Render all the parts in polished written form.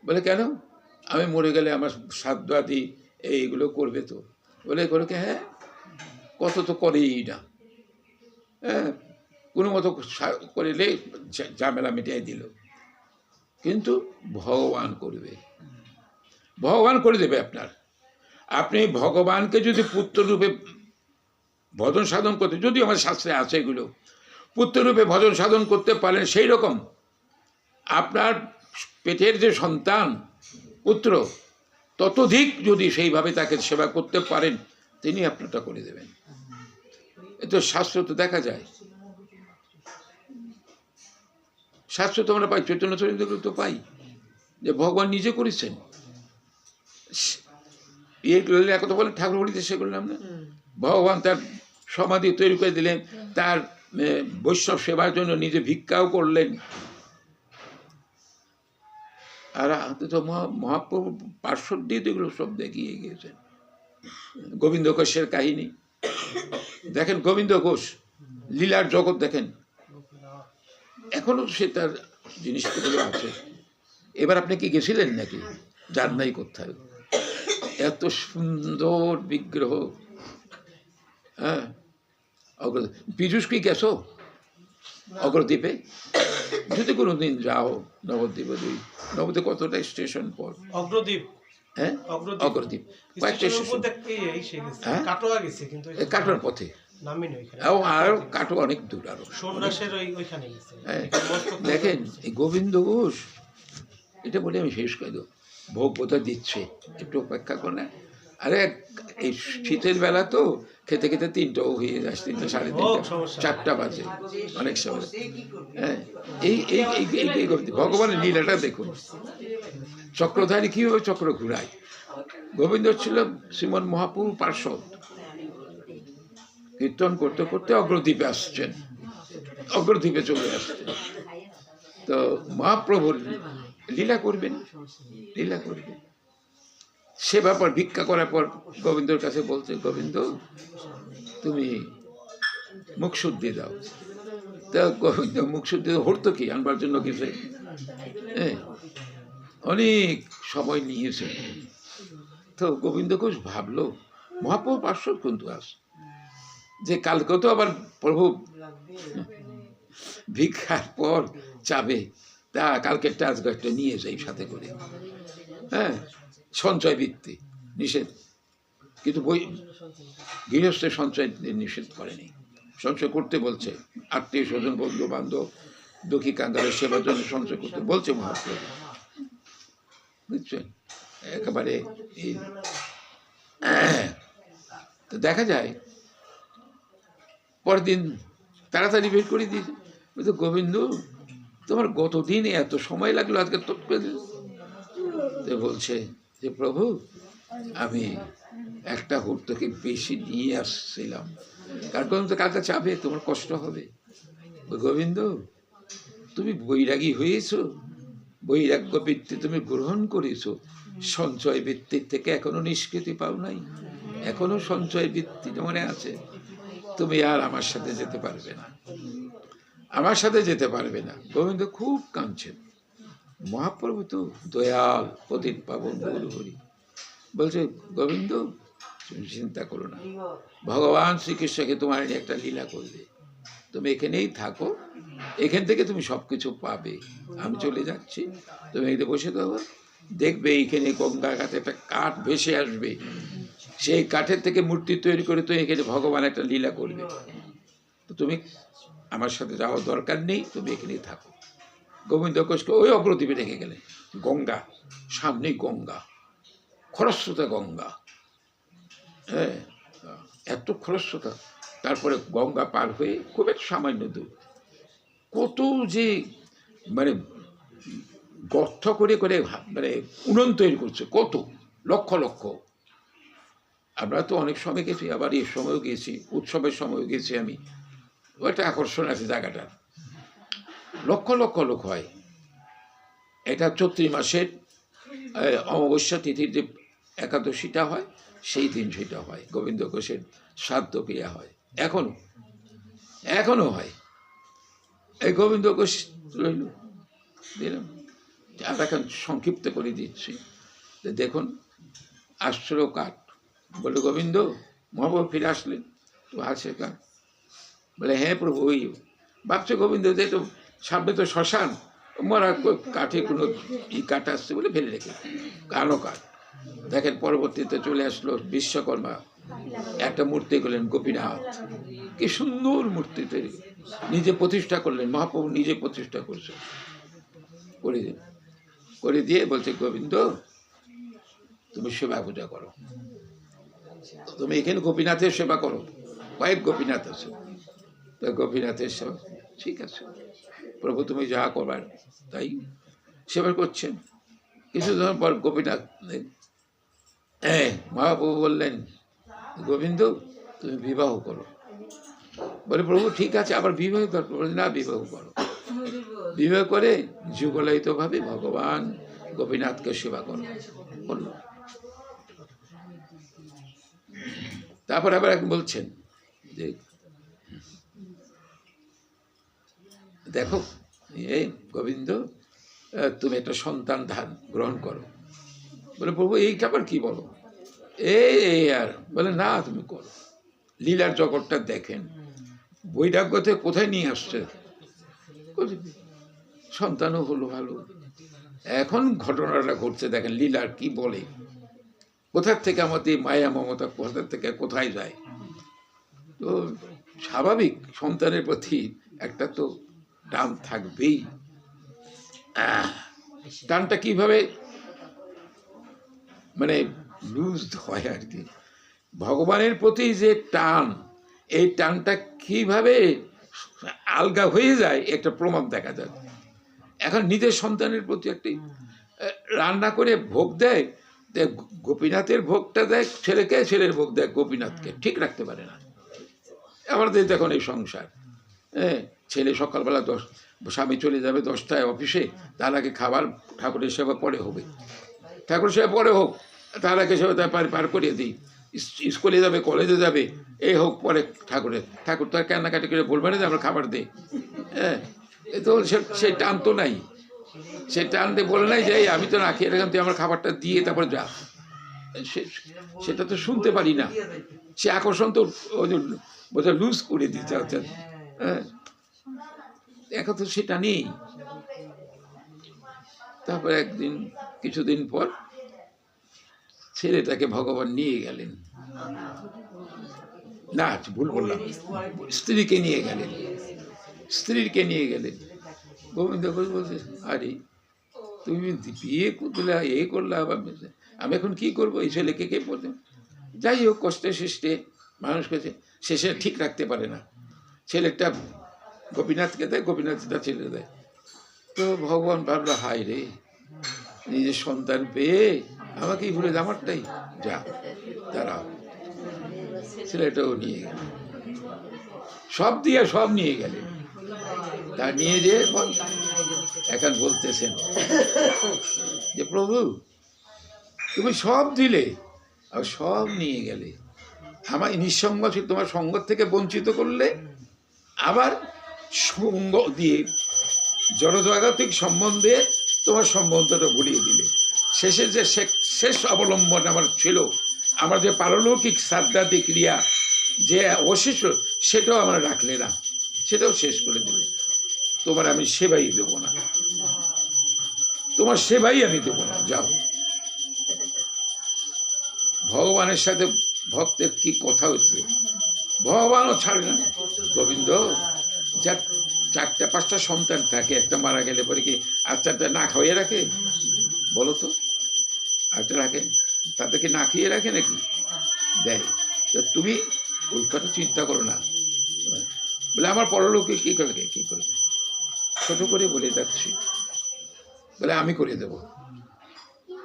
বলে কেন, আমি মরে গেলে আমার শ্রাদ্ধ আদি এইগুলো করবে তো? বলে করে কি, হ্যাঁ কত তো করেই না, হ্যাঁ কোনো মতো করিলে ঝামেলা মিটিয়ে দিল। কিন্তু ভগবান করবে, ভগবান করে দেবে আপনার। আপনি ভগবানকে যদি পুত্ররূপে ভজন সাধন করতে, যদিও আমার শাস্ত্রে আছে এগুলো, পুত্ররূপে ভজন সাধন করতে পারেন, সেই রকম আপনার পেটের যে সন্তান পুত্র, ততোধিক যদি সেইভাবে তাকে সেবা করতে পারেন, তিনি আপনারটা করে দেবেন। এ তো শাস্ত্র তো দেখা যায়, শাস্ত্র তো আমরা পাই, চৈতন্য চরিত্রগুলো তো পাই যে ভগবান নিজে করেছেন। ইয়ে করলে কথা বলেন ঠাকুর বলিতে সে করলাম না, ভগবান তার সমাধি তৈরি করে দিলেন, তার বৈষ্ণব সেবার জন্য নিজে ভিক্ষাও করলেন। আর তো মহাপ্রভু পার্শ্বদ দিয়ে তো এগুলো সব দেখিয়ে গিয়েছেন। গোবিন্দ ঘোষের কাহিনী দেখেন, গোবিন্দ ঘোষ লীলার জগৎ দেখেন, এখনো সে তার জিনিসগুলো আছে। এবার আপনি কি গেছিলেন নাকি? যার নাই কোথায়, এত সুন্দর বিগ্রহ। হ্যাঁ, পীযুষ কি গেছো অগ্রদ্বীপে? যদি কোনো দিন যাও নবদ্বীপে, নবদ্বীপ কতটা স্টেশন পর, অগ্রদ্বীপ, হ্যাঁ অগ্রদ্বীপ কয়েকটা স্টেশন, হ্যাঁ কাটোয়ার পথে, আরো কাটোয়া অনেক দূর, আরো দেখেন এই গোবিন্দ ঘোষ, এটা বলে আমি শেষ করে দেবো। ভোগ বোধহয় দিচ্ছে, একটু অপেক্ষা করে। আরে এই শীতের বেলা তো খেতে খেতে 3টাও হয়ে যায়, 3টা সাড়ে 3টা 4টা বাজে অনেক সময়। হ্যাঁ, এই এই এই ভগবানের লীলাটা দেখুন, চক্রধারী কীভাবে চক্র ঘুরায়। গোবিন্দ ছিল শ্রীমন মহাপ্রভু পার্শ্বদ, কীর্তন করতে করতে অগ্রদ্বীপে আসছেন, অগ্রদ্বীপে চলে আসছেন। তো মহাপ্রভুর লীলা করবেন, লীলা করবেন। সে ব্যাপার ভিক্ষা করার পর গোবিন্দর কাছে বলছে, গোবিন্দ তুমি মুখ শুদ্ধি দাও। তা গোবিন্দ মুখ শুদ্ধি হতো কি আনবার জন্য কিছু, হ্যাঁ অনেক সময় নিয়েছে। তো গোবিন্দ ঘোষ ভাবলো, মহাপ্রভু পার্শ্বদ কিন্তু আস, যে কালকে তো আবার প্রভু ভিক্ষার পর চাবে, তা কালকে টাচগাছটা নিয়ে যাই সাথে করে। হ্যাঁ, সঞ্চয় বৃত্তি নিষেধ, কিন্তু বই গৃহস্থের সঞ্চয় নিষেধ করেনি, সঞ্চয় করতে বলছে। আত্মীয় স্বজন বন্ধু বান্ধব দুঃখী কাঙ্গালের সেবার জন্য সঞ্চয় করতে বলছে মহাপ্রভু, বুঝছেন একেবারে। এই তো দেখা যায় পরের দিন তাড়াতাড়ি বের করে দিয়েছে। বলছে, গোবিন্দ তোমার গতদিন এত সময় লাগলো, আজকে তো বলছে যে প্রভু আমি একটা হুড় বেশি নিয়ে আসছিলাম, কারণ তো কালকে চাবে, তোমার কষ্ট হবে। গোবিন্দ তুমি বৈরাগী হয়েছ, বৈরাগ্য বৃত্তি তুমি গ্রহণ করেছ, সঞ্চয় বৃত্তির থেকে এখনো নিষ্কৃতি পাও নাই, এখনো সঞ্চয় বৃত্তি মনে আছে, তুমি আর আমার সাথে যেতে পারবে না, আমার সাথে যেতে পারবে না। গোবিন্দ খুব কাঁদছেন। মহাপ্রভু তো দয়াল, পতিত পাবন গৌরহরি, বলছে গোবিন্দ তুমি চিন্তা করো না, ভগবান শ্রীকৃষ্ণকে তোমার একটা লীলা করবে, তুমি এখানেই থাকো, এখান থেকে তুমি সব কিছু পাবে, আমি চলে যাচ্ছি, তুমি এখানে বসে দেবো, দেখবে এইখানে গঙ্গা ঘাটে একটা কাঠ ভেসে আসবে, সেই কাঠের থেকে মূর্তি তৈরি করে তো এখানে ভগবান একটা লীলা করবে, তো তুমি আমার সাথে যাওয়ার দরকার নেই, তুমি এখানেই থাকো। গোবিন্দ ঘোষকে ওই অগ্রদ্বীপে রেখে গেলেন। গঙ্গা সামনেই, গঙ্গা খরস্রোতা গঙ্গা, হ্যাঁ এত খরস্রোতা। তারপরে গঙ্গা পার হয়ে খুব একটা সামান্য দূর, কত যে মানে গর্ত করে করে মানে উনুন তৈরি করছে, কত লক্ষ লক্ষ। আমরা তো অনেক সময় গেছি, আবার এর সময়ও গেছি, উৎসবের সময়ও গেছি আমি, ওইটা আকর্ষণ আছে জায়গাটার, লক্ষ লক্ষ লোক হয়। এটা চৈত্র মাসের অমাবস্যা তিথির যে একাদশীটা হয়, সেই দিন সেটা হয়, গোবিন্দ ঘোষের শ্রাদ্ধ ক্রিয়া হয়, এখনো হয়। এই গোবিন্দ ঘোষ রইল, দিলাম আর এখন সংক্ষিপ্ত করে দিচ্ছি। দেখুন আসলো কাঠ, বলে গোবিন্দ মহাপ্রভু ফিরে আসলেন, তো আছে কাঠ। বলে হ্যাঁ প্রভু, ওই ভাবছে গোবিন্দ যে তো সামনে তো শ্মশান, মরা কাঠে কোনো কাঠ আসছে বলে ফেলে রেখে কালো কাঠ। দেখেন পরবর্তীতে চলে আসলো বিশ্বকর্মা, একটা মূর্তি করলেন গোপীনাথ, কি সুন্দর মূর্তি তৈরি, নিজে প্রতিষ্ঠা করলেন, মহাপ্রভু নিজে প্রতিষ্ঠা করছে, করে দিয়ে বলছে গোবিন্দ তুমি সেবা পূজা করো, তুমি এখানে গোপীনাথের সেবা করো, কয়েক গোপীনাথ আছে, তো গোপীনাথের সেবা, ঠিক আছে প্রভু তুমি যা করবার তাই সেবা করছেন। কিছুদিন পর গোপীনাথ, হ্যাঁ মহাপ্রভু বললেন গোবিন্দ তুমি বিবাহ করো। বলে প্রভু ঠিক আছে, আবার বিবাহ দরকার, বলে না বিবাহ করো, বিবাহ করে যুগলায়িতভাবে ভগবান গোপীনাথকে সেবা করো বলল। তারপর আবার এক বলছেন যে দেখো এই গোবিন্দ তুমি একটা সন্তান গ্রহণ করো। বলে প্রভু এইটা আবার কি বলো, এই আর বলে না তুমি করো, লীলার জগৎটা দেখেন, বৈরাগ্যতে কোথায় নিয়ে আসছে, সন্তানও হলো ভালো। এখন ঘটনাটা ঘটছে দেখেন, লীলার কি বলে, কোথার থেকে আমাদের মায়া মমতা কোথা থেকে কোথায় যায়। তো স্বাভাবিক সন্তানের প্রতি একটা তো টান থাকবেই। টানটা কিভাবে মানে লুজ হয় আর কি, ভগবানের প্রতি যে টান, এই টানটা কিভাবে আলগা হয়ে যায় একটা প্রমাণ দেখা যায়। এখন নিজের সন্তানের প্রতি একটি রান্না করে ভোগ দেয়, গোপীনাথের ভোগটা দেয় ছেলেকে, ছেলের ভোগ দেয় গোপীনাথকে, ঠিক রাখতে পারে না। আমাদের দেখুন এই সংসার, হ্যাঁ ছেলে সকালবেলা স্বামী চলে যাবে 10টায় অফিসে, তার আগে খাবার ঠাকুরের সেবা পরে হবে, ঠাকুরের সেবা পরে হোক, তার আগে সেবা পার করিয়ে দিই, স্কুলে যাবে কলেজে যাবে এই হোক পরে ঠাকুর তো আর কান্নাকাটি করে বলবে না যে আমরা খাবার দিই। হ্যাঁ এ তো সে টান তো নাই, সে টান দিয়ে বলে নাই যে আমি তো না খেয়ে রাখলাম, তুই আমার খাবারটা দিয়ে তারপর যা, সেটা তো শুনতে পারি না। সে আকর্ষণ তো বোধহয় লুজ করে দিতে চাচ্ছেন। হ্যাঁ এখন তো সেটা নেই। তারপর একদিন কিছুদিন পর ছেলেটাকে ভগবান নিয়ে গেলেন, না ভুল বললাম, স্ত্রীকে নিয়ে গেলেন, স্ত্রীকে নিয়ে গেলেন। গোবিন্দ ঘোষ বলছে আরে তুমি বিয়ে করলে এ করলে, আবার আমি এখন কি করবো, এই ছেলেকে কে পড়তে, যাই হোক কষ্টে সৃষ্টে মানুষ করছে, শেষে ঠিক রাখতে পারে না, ছেলেটা গোপীনাথকে দেয়, গোপীনাথটা ছেলে দেয়। তো ভগবান ভাবলো হায় রে, নিজের সন্তান পেয়ে আমাকেই ভুলে আমারটাই যা, দাঁড়াও, ছেলেটাও নিয়ে গেল, সব দিয়ে সব নিয়ে গেলেন। তা নিয়ে যে এখন বলতেছেন যে প্রভু তুমি সব দিলে আর সব নিয়ে গেলে, আমার নিঃসঙ্গ ছিল তোমার সঙ্গ থেকে বঞ্চিত করলে, আবার সঙ্গ দিয়ে জড়জাগতিক সম্বন্ধে তোমার সম্বন্ধটা ভুলিয়ে দিলে, শেষে যে শেষ অবলম্বন আমার ছিল, আমার যে পারলৌকিক শ্রাদ্ধাদি ক্রিয়া যে অবশিষ্ট, সেটাও আমরা রাখলে না, সেটাও শেষ করে দিলে। তোমার আমি সেবাই দেব না, তোমার সেবাই আমি দেব না, যাও। ভগবানের সাথে ভক্তের কি কথা হচ্ছে, ভগবানও ছাড়ে না। গোবিন্দ যার 4-5টা সন্তান থাকে, একটা মারা গেলে পরে কি আর 4টা না খাইয়ে রাখে বলো তো, আরটা রাখে, তাদেরকে না খেয়ে রাখে নাকি, দেয়। তো তুমি ওই কথা চিন্তা করো না, বলে আমার পরলোকে কী করবে, কী করবে, ছোট করে বলে যাচ্ছি, বলে আমি করে দেবো,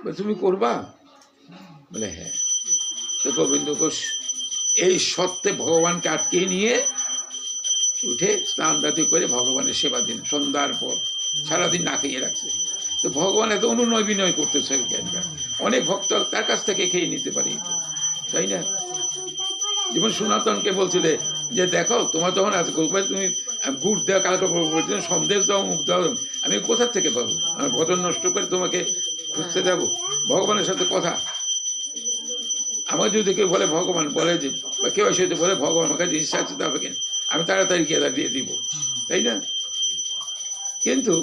বলে তুমি করবা, বলে হ্যাঁ। তো গোবিন্দ ঘোষ এই সত্যে ভগবানকে আটকে নিয়ে উঠে স্নান দাতি করে ভগবানের সেবা দিন, সন্ধ্যার পর সারাদিন না খেয়ে রাখছে। তো ভগবান এত অনুনয় বিনয় করতেছে, অনেক ভক্ত তার কাছ থেকে খেয়ে নিতে পারি, তাই না? যেমন সনাতনকে বলছিলে যে দেখো তোমার যখন আজ গোপাল তুমি আমি গুড় দেওয়া কালকে বলছিলাম সন্দেশ দাও মুখ দাও, আমি কোথার থেকে পাবো? আমি বচন নষ্ট করে তোমাকে খুঁজতে যাবো? ভগবানের সাথে কথা। আমার যদি কেউ বলে ভগবান বলে যে, বা কেউ এসে বলে ভগবান আমার কাছে জিনিস আছে তবে কেন, আমি তাড়াতাড়ি গিয়ে দিয়ে দিব, তাই না? কিন্তু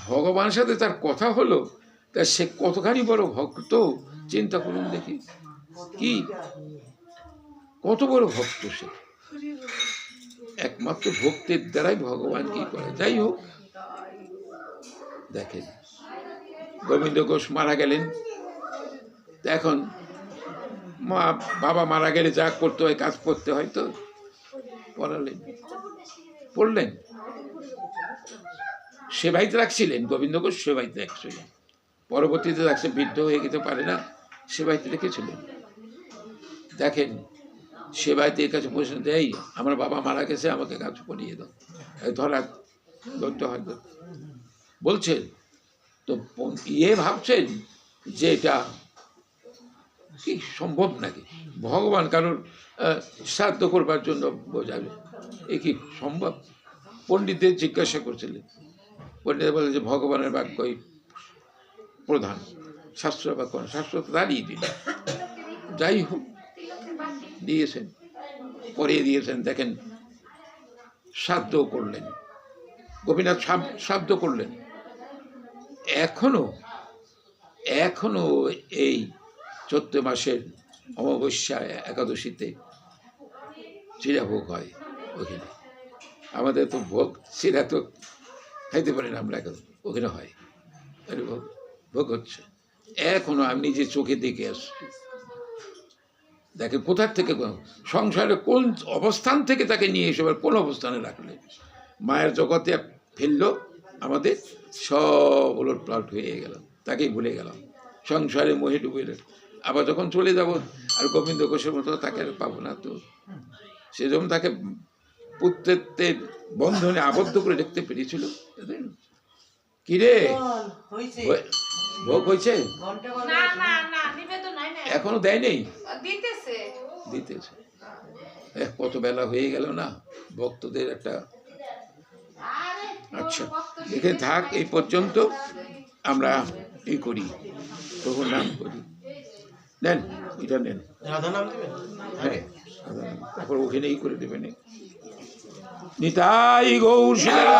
ভগবানের সাথে তার কথা হলো, তা সে কতখানি বড় ভক্ত চিন্তা করুন দেখি। কি কত বড় ভক্ত সে! একমাত্র ভক্তির দ্বারাই ভগবান কি করে। যাই হোক, দেখেন গোবিন্দ ঘোষ মারা গেলেন। এখন বাবা মারা গেলে যা করতে হয় কাজ করতে হয়, তো পড়লেন। সেবাইতে রাখছিলেন গোবিন্দ ঘোষ, সেবাইতে রাখছিলেন। পরবর্তীতে রাখছে, বৃদ্ধ হয়ে যেতে পারে না, সেবাইতে রেখেছিলেন। দেখেন সেবাইতে এর কাছে প্রশ্ন দেয়, আমার বাবা মারা গেছে, আমাকে কাজ করিয়ে দাও, ধরতে হয়তো বলছেন। তো ভাবছেন যে এটা কি সম্ভব নাকি? ভগবান কারোর শ্রাদ্ধ করবার জন্য বোঝাবে, এ কি সম্ভব? পণ্ডিতদের জিজ্ঞাসা করছিলেন, পণ্ডিত বলে যে ভগবানের বাক্যই প্রধান, শাস্ত্র বাক্য, শাস্ত্র তো দাঁড়িয়ে দিল। যাই হোক, দিয়েছেন, পরিয়ে দিয়েছেন। দেখেন শ্রাদ্ধ করলেন, গোপীনাথ শ্রাদ্ধ করলেন। এখনো এই চৈত্র মাসের অমাবস্যা একাদশীতে চিরাভোগ হয় ওখানে। আমাদের তো ভোগ চিরা তো খাইতে পারি না আমরা, এখন ওখানে হয় ভোগ হচ্ছে। এখনো আমি নিজে চোখে দেখে আসছি। দেখে কোথার থেকে, সংসারে কোন অবস্থান থেকে তাকে নিয়ে এসে কোন অবস্থানে রাখলে, মায়ের জগতে ফেললো, আমাদের সব ওলট পালট হয়ে গেল, তাকেই ভুলে গেলাম, সংসারে মোহে ডুবে। আবার যখন চলে যাব, আর গোবিন্দ ঘোষের মতো তাকে আর পাবো না। তো সেজন্য তাকে পুত্রের বন্ধনে আবদ্ধ করে দেখতে পেরেছিল। কিরে ভোগ হয়েছে? এখনো দেয় নেই, দিতেছে। কত বেলা হয়ে গেল না ভক্তদের একটা। আচ্ছা, এখানে থাক, এই পর্যন্ত আমরা এই করি, প্রভুর নাম করি। নেন, এটা নেন। হ্যাঁ, তারপর ওখানেই করে দেবেন। নিতাই গৌর শিলা।